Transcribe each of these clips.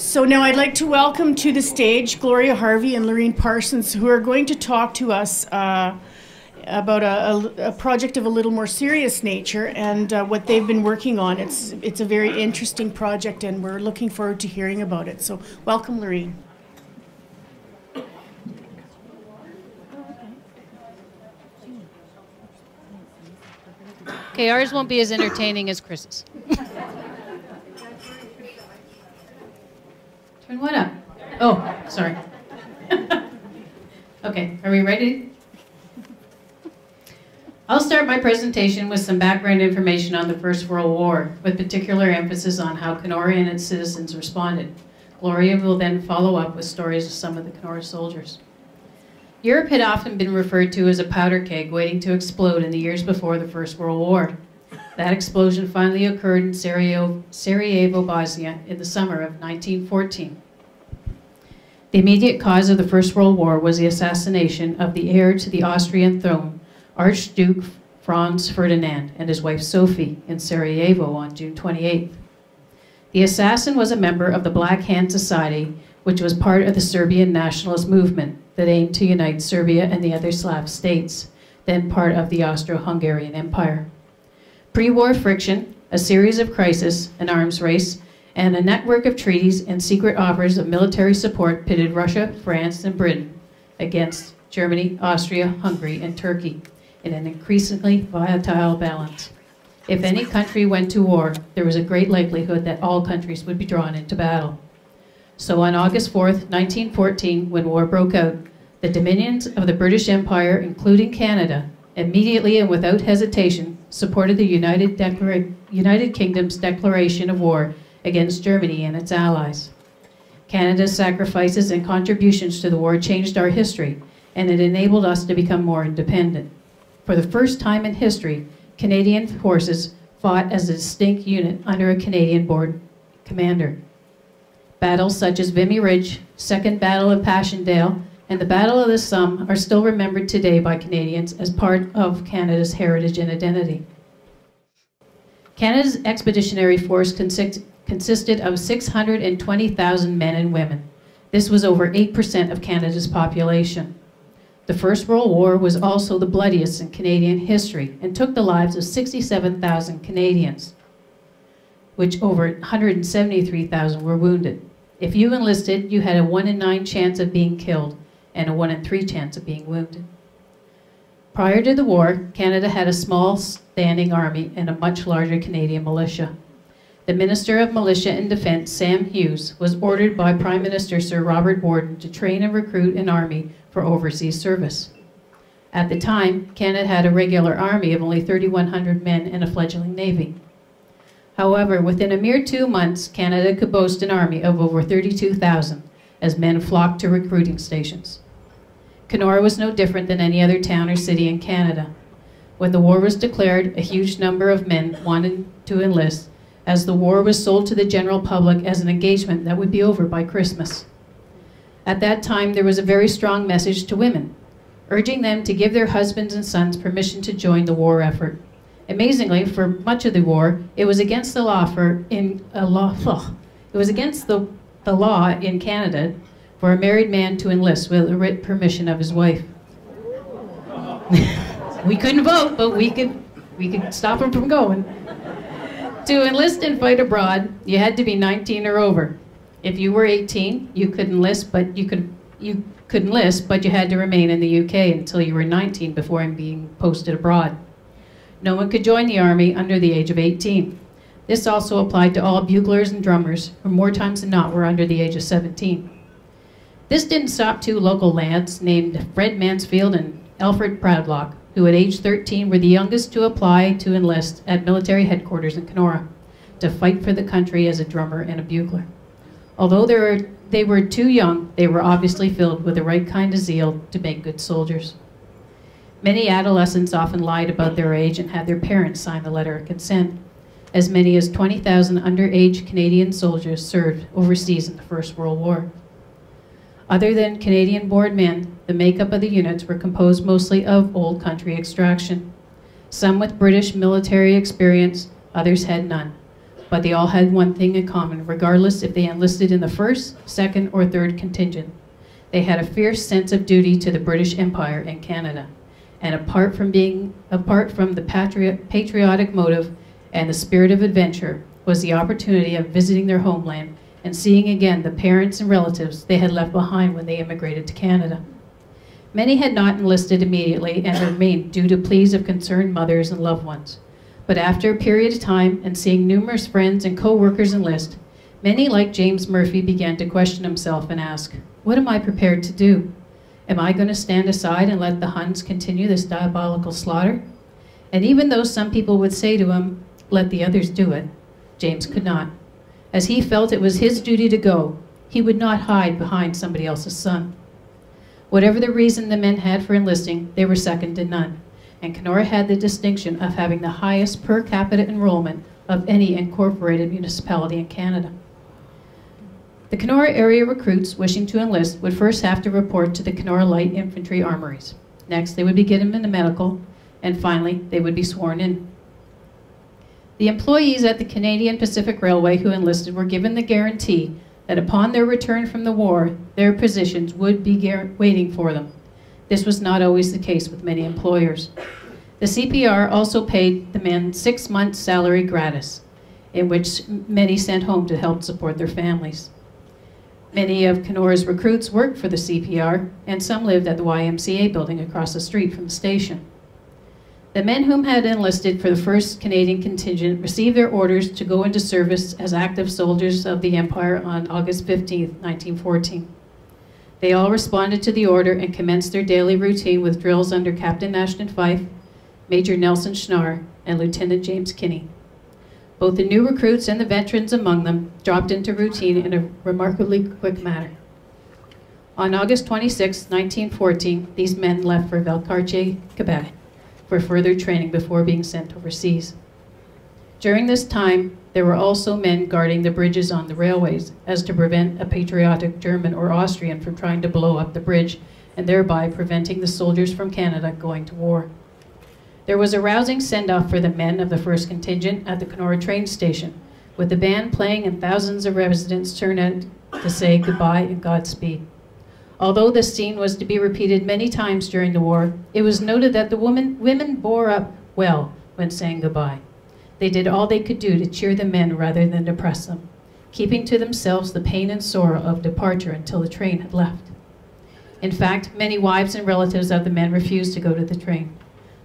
So now I'd like to welcome to the stage Gloria Harvey and Laureen Parsons, who are going to talk to us about a project of a little more serious nature and what they've been working on. It's a very interesting project, and we're looking forward to hearing about it. So welcome, Laureen. Okay, ours won't be as entertaining as Chris's. Turn what up? Oh, sorry. Okay, are we ready? I'll start my presentation with some background information on the First World War, with particular emphasis on how Kenora and its citizens responded. Gloria will then follow up with stories of some of the Kenora soldiers. Europe had often been referred to as a powder keg waiting to explode in the years before the First World War. That explosion finally occurred in Sarajevo, Bosnia, in the summer of 1914. The immediate cause of the First World War was the assassination of the heir to the Austrian throne, Archduke Franz Ferdinand, and his wife Sophie in Sarajevo on June 28th. The assassin was a member of the Black Hand Society, which was part of the Serbian nationalist movement that aimed to unite Serbia and the other Slav states, then part of the Austro-Hungarian Empire. Pre-war friction, a series of crises, an arms race, and a network of treaties and secret offers of military support pitted Russia, France, and Britain against Germany, Austria, Hungary, and Turkey in an increasingly volatile balance. If any country went to war, there was a great likelihood that all countries would be drawn into battle. So on August 4th, 1914, when war broke out, the dominions of the British Empire, including Canada, immediately and without hesitation supported the United Kingdom's declaration of war against Germany and its allies. Canada's sacrifices and contributions to the war changed our history, and it enabled us to become more independent. For the first time in history, Canadian forces fought as a distinct unit under a Canadian-born commander. Battles such as Vimy Ridge, Second Battle of Passchendaele, and the Battle of the Somme are still remembered today by Canadians as part of Canada's heritage and identity. Canada's expeditionary force consisted of 620,000 men and women. This was over 8% of Canada's population. The First World War was also the bloodiest in Canadian history and took the lives of 67,000 Canadians, which over 173,000 were wounded. If you enlisted, you had a 1 in 9 chance of being killed and a 1 in 3 chance of being wounded. Prior to the war, Canada had a small standing army and a much larger Canadian militia. The Minister of Militia and Defence, Sam Hughes, was ordered by Prime Minister Sir Robert Borden to train and recruit an army for overseas service. At the time, Canada had a regular army of only 3,100 men and a fledgling navy. However, within a mere 2 months, Canada could boast an army of over 32,000 as men flocked to recruiting stations. Kenora was no different than any other town or city in Canada. When the war was declared, a huge number of men wanted to enlist, as the war was sold to the general public as an engagement that would be over by Christmas. At that time, there was a very strong message to women, urging them to give their husbands and sons permission to join the war effort. Amazingly, for much of the war, it was against the law in Canada for a married man to enlist with the written permission of his wife. We couldn't vote, but we could stop him from going. To enlist and fight abroad, you had to be 19 or over. If you were 18, you could enlist, but you had to remain in the UK until you were 19 before being posted abroad. No one could join the army under the age of 18. This also applied to all buglers and drummers, who more times than not were under the age of 17. This didn't stop 2 local lads named Fred Mansfield and Alfred Proudlock, who at age 13 were the youngest to apply to enlist at military headquarters in Kenora to fight for the country as a drummer and a bugler. Although they were too young, they were obviously filled with the right kind of zeal to make good soldiers. Many adolescents often lied about their age and had their parents sign the letter of consent. As many as 20,000 underage Canadian soldiers served overseas in the First World War. Other than Canadian-born men, the makeup of the units were composed mostly of old country extraction. Some with British military experience, others had none. but they all had one thing in common, regardless if they enlisted in the 1st, 2nd, or 3rd contingent. They had a fierce sense of duty to the British Empire and Canada. And apart from the patriotic motive and the spirit of adventure, was the opportunity of visiting their homeland and seeing again the parents and relatives they had left behind when they immigrated to Canada. Many had not enlisted immediately and remained due to pleas of concerned mothers and loved ones. But after a period of time and seeing numerous friends and co-workers enlist, many like James Murphy began to question himself and ask, what am I prepared to do? Am I going to stand aside and let the Huns continue this diabolical slaughter? And even though some people would say to him, let the others do it, James could not. As he felt it was his duty to go, he would not hide behind somebody else's son. Whatever the reason the men had for enlisting, they were second to none, and Kenora had the distinction of having the highest per capita enrollment of any incorporated municipality in Canada. The Kenora area recruits wishing to enlist would first have to report to the Kenora Light Infantry Armories. Next, they would be given into medical, and finally, they would be sworn in. The employees at the Canadian Pacific Railway who enlisted were given the guarantee that upon their return from the war, their positions would be waiting for them. This was not always the case with many employers. The CPR also paid the men 6 months' salary gratis, in which many sent home to help support their families. Many of Kenora's recruits worked for the CPR, and some lived at the YMCA building across the street from the station. The men whom had enlisted for the 1st Canadian contingent received their orders to go into service as active soldiers of the Empire on August 15, 1914. They all responded to the order and commenced their daily routine with drills under Captain Ashton Fife, Major Nelson Schnarr, and Lieutenant James Kinney. Both the new recruits and the veterans among them dropped into routine in a remarkably quick manner. On August 26, 1914, these men left for Valcartier, Quebec, for further training before being sent overseas. During this time, there were also men guarding the bridges on the railways as to prevent a patriotic German or Austrian from trying to blow up the bridge and thereby preventing the soldiers from Canada going to war. There was a rousing send-off for the men of the 1st contingent at the Kenora train station, with the band playing and thousands of residents turned out to say goodbye and Godspeed. Although this scene was to be repeated many times during the war, it was noted that the women bore up well when saying goodbye. They did all they could do to cheer the men rather than depress them, keeping to themselves the pain and sorrow of departure until the train had left. In fact, many wives and relatives of the men refused to go to the train,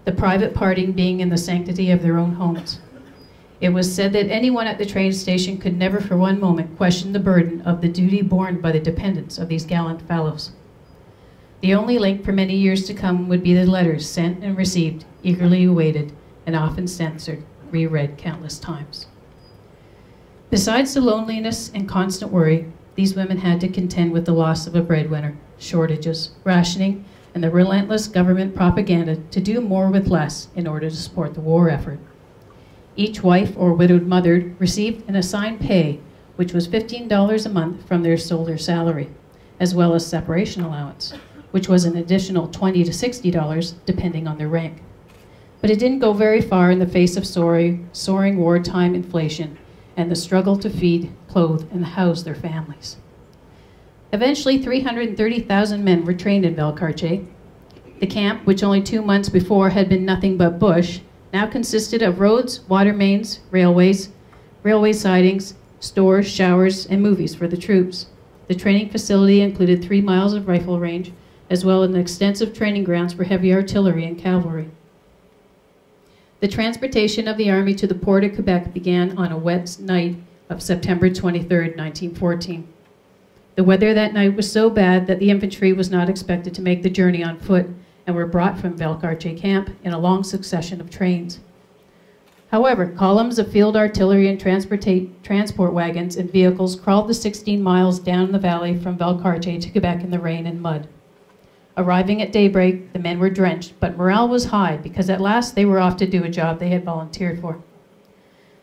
the private parting being in the sanctity of their own homes. It was said that anyone at the train station could never for one moment question the burden of the duty borne by the dependents of these gallant fellows. The only link for many years to come would be the letters sent and received, eagerly awaited, and often censored, reread countless times. Besides the loneliness and constant worry, these women had to contend with the loss of a breadwinner, shortages, rationing, and the relentless government propaganda to do more with less in order to support the war effort. Each wife or widowed mother received an assigned pay, which was $15 a month from their soldier salary, as well as separation allowance, which was an additional $20 to $60 depending on their rank. But it didn't go very far in the face of soaring wartime inflation and the struggle to feed, clothe, and house their families. Eventually, 330,000 men were trained in Valcartier. The camp, which only 2 months before had been nothing but bush, now consisted of roads, water mains, railways, railway sidings, stores, showers, and movies for the troops. The training facility included 3 miles of rifle range, as well as an extensive training grounds for heavy artillery and cavalry. The transportation of the army to the port of Quebec began on a wet night of September 23, 1914. The weather that night was so bad that the infantry was not expected to make the journey on foot and were brought from Valcartier camp in a long succession of trains. However, columns of field artillery and transport wagons and vehicles crawled the 16 miles down the valley from Valcartier to Quebec in the rain and mud. Arriving at daybreak, the men were drenched, but morale was high because at last they were off to do a job they had volunteered for.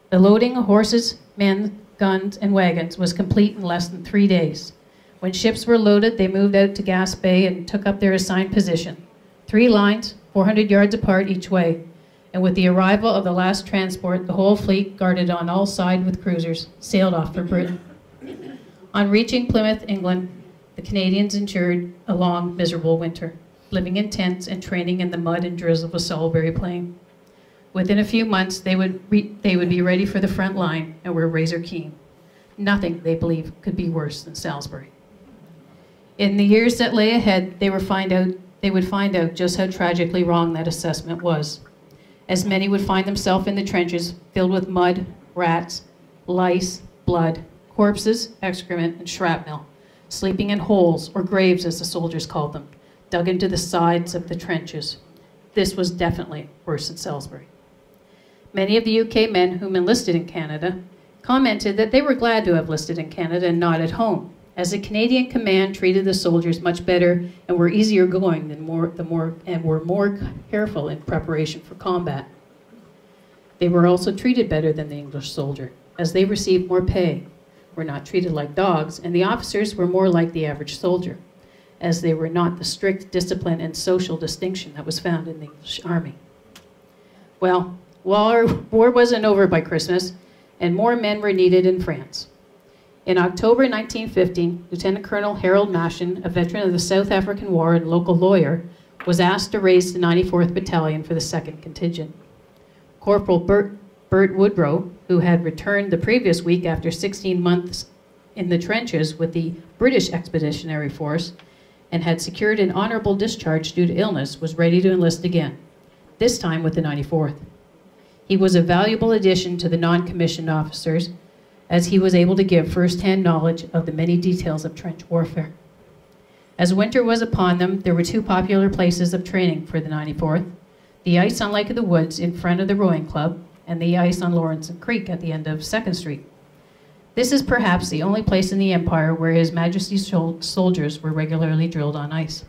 The loading of horses, men, guns, and wagons was complete in less than 3 days. When ships were loaded, they moved out to Gas Bay and took up their assigned position. 3 lines, 400 yards apart each way, and with the arrival of the last transport, the whole fleet, guarded on all sides with cruisers, sailed off for Britain. On reaching Plymouth, England, the Canadians endured a long, miserable winter, living in tents and training in the mud and drizzle of Salisbury Plain. Within a few months, they would be ready for the front line and were razor keen. Nothing, they believed, could be worse than Salisbury. In the years that lay ahead, they would find out just how tragically wrong that assessment was, as many would find themselves in the trenches filled with mud, rats, lice, blood, corpses, excrement, and shrapnel, sleeping in holes, or graves as the soldiers called them, dug into the sides of the trenches. This was definitely worse than Salisbury. Many of the UK men whom enlisted in Canada commented that they were glad to have enlisted in Canada and not at home, as the Canadian command treated the soldiers much better and were easier going and were more careful in preparation for combat. They were also treated better than the English soldier, as they received more pay, were not treated like dogs, and the officers were more like the average soldier, as they were not the strict discipline and social distinction that was found in the English army. Well, our war wasn't over by Christmas, and more men were needed in France. In October 1915, Lieutenant Colonel Harold Mashin, a veteran of the South African War and local lawyer, was asked to raise the 94th Battalion for the 2nd contingent. Corporal Bert Woodrow, who had returned the previous week after 16 months in the trenches with the British Expeditionary Force and had secured an honorable discharge due to illness, was ready to enlist again, this time with the 94th. He was a valuable addition to the non-commissioned officers, as he was able to give first-hand knowledge of the many details of trench warfare. As winter was upon them, there were two popular places of training for the 94th, the ice on Lake of the Woods in front of the rowing club, and the ice on Lawrence Creek at the end of 2nd Street. This is perhaps the only place in the Empire where His Majesty's soldiers were regularly drilled on ice.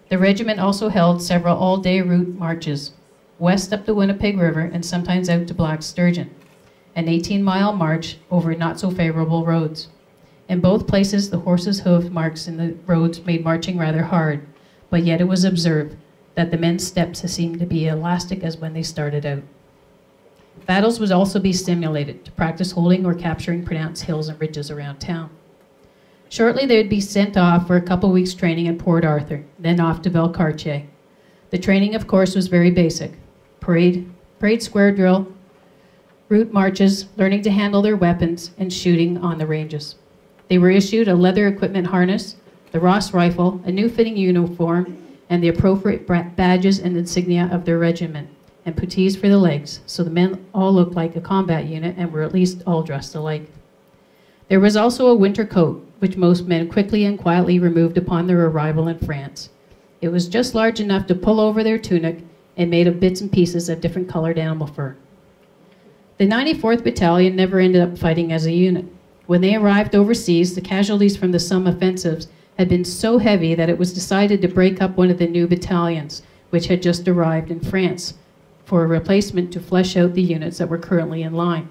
The regiment also held several all-day route marches, west up the Winnipeg River and sometimes out to Black Sturgeon, an 18-mile march over not-so-favorable roads. In both places, the horses' hoof marks in the roads made marching rather hard, but yet it was observed that the men's steps seemed to be elastic as when they started out. Battles would also be simulated to practice holding or capturing pronounced hills and ridges around town. Shortly, they would be sent off for a couple weeks' training in Port Arthur, then off to Valcartier. The training, of course, was very basic. Parade square drill, route marches, learning to handle their weapons, and shooting on the ranges. They were issued a leather equipment harness, the Ross rifle, a new fitting uniform, and the appropriate badges and insignia of their regiment, and puttees for the legs, so the men all looked like a combat unit and were at least all dressed alike. There was also a winter coat, which most men quickly and quietly removed upon their arrival in France. It was just large enough to pull over their tunic and made of bits and pieces of different colored animal fur. The 94th Battalion never ended up fighting as a unit. When they arrived overseas, the casualties from the Somme offensives had been so heavy that it was decided to break up one of the new battalions, which had just arrived in France, for a replacement to flesh out the units that were currently in line.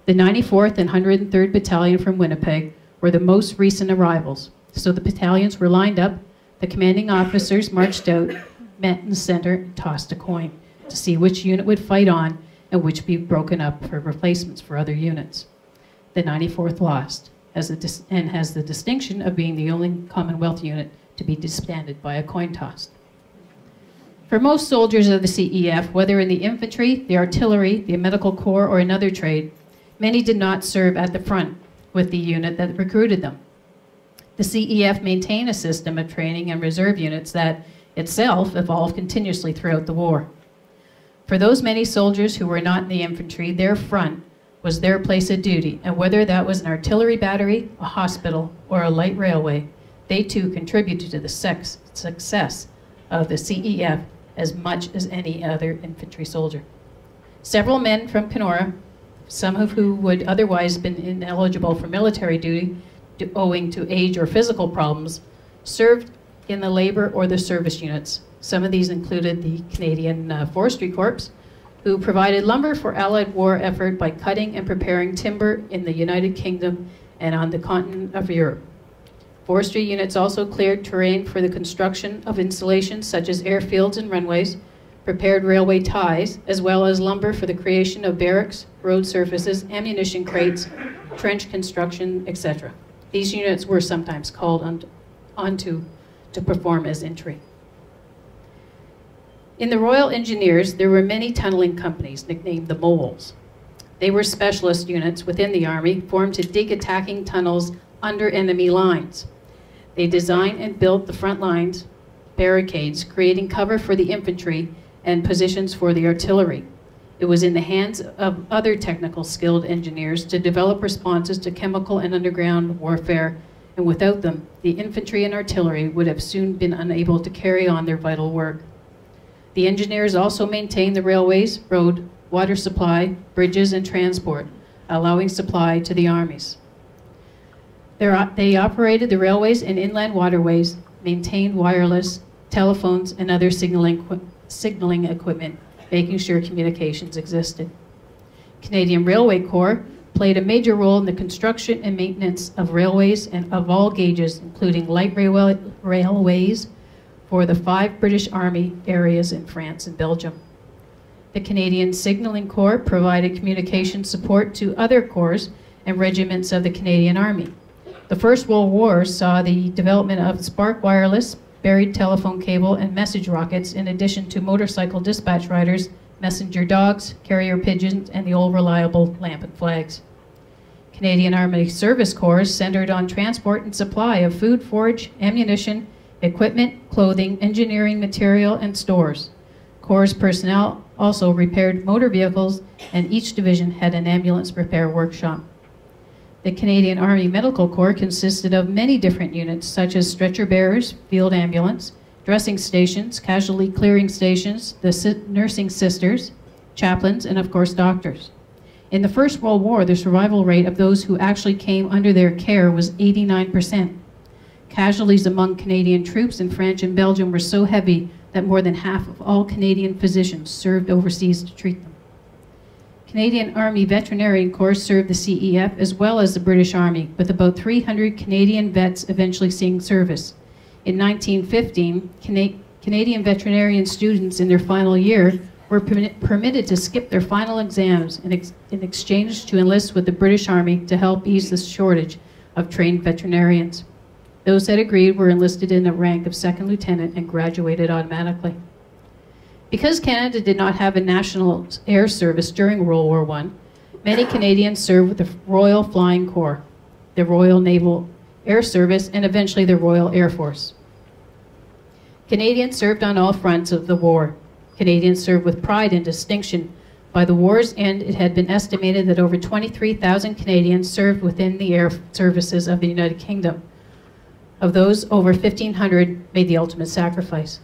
The 94th and 103rd Battalion from Winnipeg were the most recent arrivals, so the battalions were lined up, the commanding officers marched out, met in the center, and tossed a coin to see which unit would fight on and which would be broken up for replacements for other units. The 94th lost, and has the distinction of being the only Commonwealth unit to be disbanded by a coin toss. For most soldiers of the CEF, whether in the infantry, the artillery, the medical corps, or another trade, many did not serve at the front with the unit that recruited them. The CEF maintained a system of training and reserve units that itself evolved continuously throughout the war. For those many soldiers who were not in the infantry, their front was their place of duty, and whether that was an artillery battery, a hospital, or a light railway, they too contributed to the success of the CEF as much as any other infantry soldier. Several men from Kenora, some of who would otherwise have been ineligible for military duty owing to age or physical problems, served in the labor or the service units. Some of these included the Canadian Forestry Corps, who provided lumber for Allied war effort by cutting and preparing timber in the United Kingdom and on the continent of Europe. Forestry units also cleared terrain for the construction of installations such as airfields and runways, prepared railway ties, as well as lumber for the creation of barracks, road surfaces, ammunition crates, trench construction, etc. These units were sometimes called onto to perform as entry. In the Royal Engineers, there were many tunneling companies nicknamed the Moles. They were specialist units within the Army formed to dig attacking tunnels under enemy lines. They designed and built the front lines, barricades, creating cover for the infantry and positions for the artillery. It was in the hands of other technical skilled engineers to develop responses to chemical and underground warfare, and without them, the infantry and artillery would have soon been unable to carry on their vital work. The engineers also maintained the railways, road, water supply, bridges, and transport, allowing supply to the armies. They operated the railways and inland waterways, maintained wireless, telephones, and other signaling equipment, making sure communications existed. Canadian Railway Corps played a major role in the construction and maintenance of railways and of all gauges, including light railways for the 5 British Army areas in France and Belgium. The Canadian Signalling Corps provided communication support to other corps and regiments of the Canadian Army. The First World War saw the development of spark wireless, buried telephone cable, and message rockets, in addition to motorcycle dispatch riders, messenger dogs, carrier pigeons, and the old reliable lamp and flags. Canadian Army Service Corps centered on transport and supply of food, forage, ammunition, equipment, clothing, engineering material, and stores. Corps personnel also repaired motor vehicles, and each division had an ambulance repair workshop. The Canadian Army Medical Corps consisted of many different units, such as stretcher bearers, field ambulance, dressing stations, casualty clearing stations, the nursing sisters, chaplains, and of course doctors. In the First World War, the survival rate of those who actually came under their care was 89%. Casualties among Canadian troops in France and Belgium were so heavy that more than half of all Canadian physicians served overseas to treat them. Canadian Army Veterinary Corps served the CEF as well as the British Army, with about 300 Canadian vets eventually seeing service. In 1915, Canadian veterinarian students in their final year were permitted to skip their final exams in exchange to enlist with the British Army to help ease the shortage of trained veterinarians. Those that agreed were enlisted in the rank of second lieutenant and graduated automatically. Because Canada did not have a national air service during World War I, many Canadians served with the Royal Flying Corps, the Royal Naval Air Service, and eventually the Royal Air Force. Canadians served on all fronts of the war. Canadians served with pride and distinction. By the war's end, it had been estimated that over 23,000 Canadians served within the air services of the United Kingdom. Of those, over 1,500 made the ultimate sacrifice.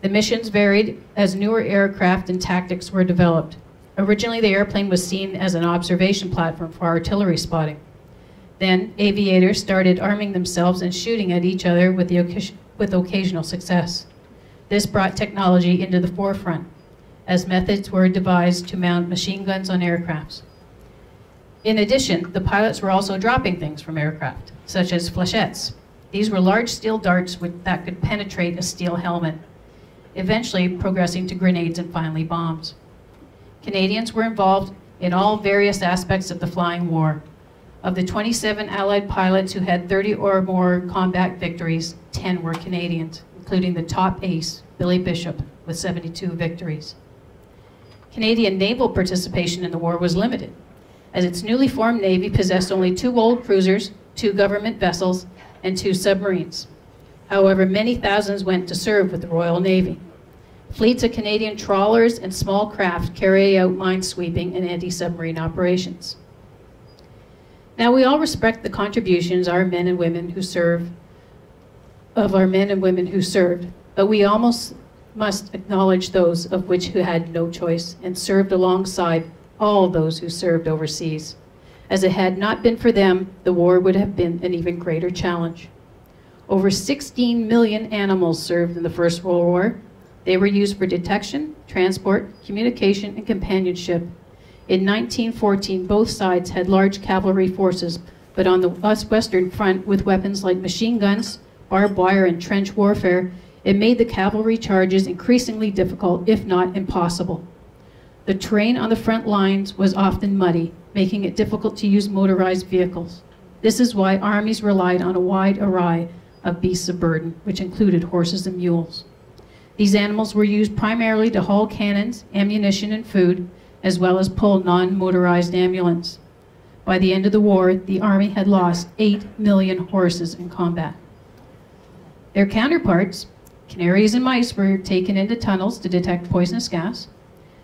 The missions varied as newer aircraft and tactics were developed. Originally, the airplane was seen as an observation platform for artillery spotting. Then, aviators started arming themselves and shooting at each other with occasional success. This brought technology into the forefront, as methods were devised to mount machine guns on aircrafts. In addition, the pilots were also dropping things from aircraft, such as flechettes. These were large steel darts that could penetrate a steel helmet, eventually progressing to grenades and finally bombs. Canadians were involved in all various aspects of the flying war. Of the 27 Allied pilots who had 30 or more combat victories, 10 were Canadians, including the top ace, Billy Bishop, with 72 victories. Canadian naval participation in the war was limited, as its newly formed Navy possessed only 2 old cruisers, 2 government vessels, and 2 submarines. However, many thousands went to serve with the Royal Navy. Fleets of Canadian trawlers and small craft carry out minesweeping and anti-submarine operations. Now, we all respect the contributions of our men and women who served, but we almost must acknowledge those of which who had no choice and served alongside all those who served overseas. As it had not been for them, the war would have been an even greater challenge. Over 16 million animals served in the First World War. They were used for detection, transport, communication, and companionship. In 1914, both sides had large cavalry forces, but on the western front, with weapons like machine guns, barbed wire, and trench warfare, It made the cavalry charges increasingly difficult, if not impossible. The terrain on the front lines was often muddy, making it difficult to use motorized vehicles. This is why armies relied on a wide array of beasts of burden, which included horses and mules. These animals were used primarily to haul cannons, ammunition, and food, as well as pull non-motorized ambulance. By the end of the war, the Army had lost 8 million horses in combat. Their counterparts, canaries and mice, were taken into tunnels to detect poisonous gas.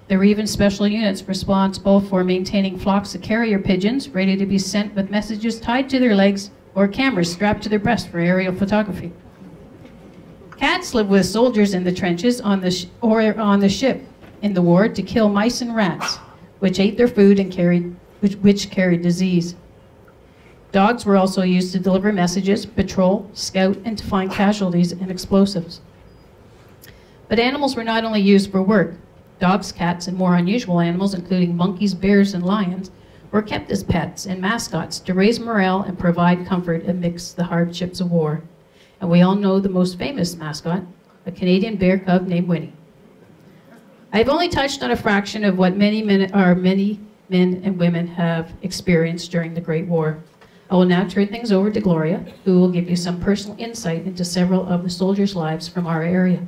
There were even special units responsible for maintaining flocks of carrier pigeons ready to be sent with messages tied to their legs or cameras strapped to their breast for aerial photography. Cats lived with soldiers in the trenches or on the ship in the war to kill mice and rats, which ate their food and which carried disease. Dogs were also used to deliver messages, patrol, scout, and to find casualties and explosives. But animals were not only used for work. Dogs, cats, and more unusual animals, including monkeys, bears, and lions, were kept as pets and mascots to raise morale and provide comfort amidst the hardships of war. And we all know the most famous mascot, a Canadian bear cub named Winnie. I've only touched on a fraction of what many men and women have experienced during the Great War. I will now turn things over to Gloria, who will give you some personal insight into several of the soldiers' lives from our area.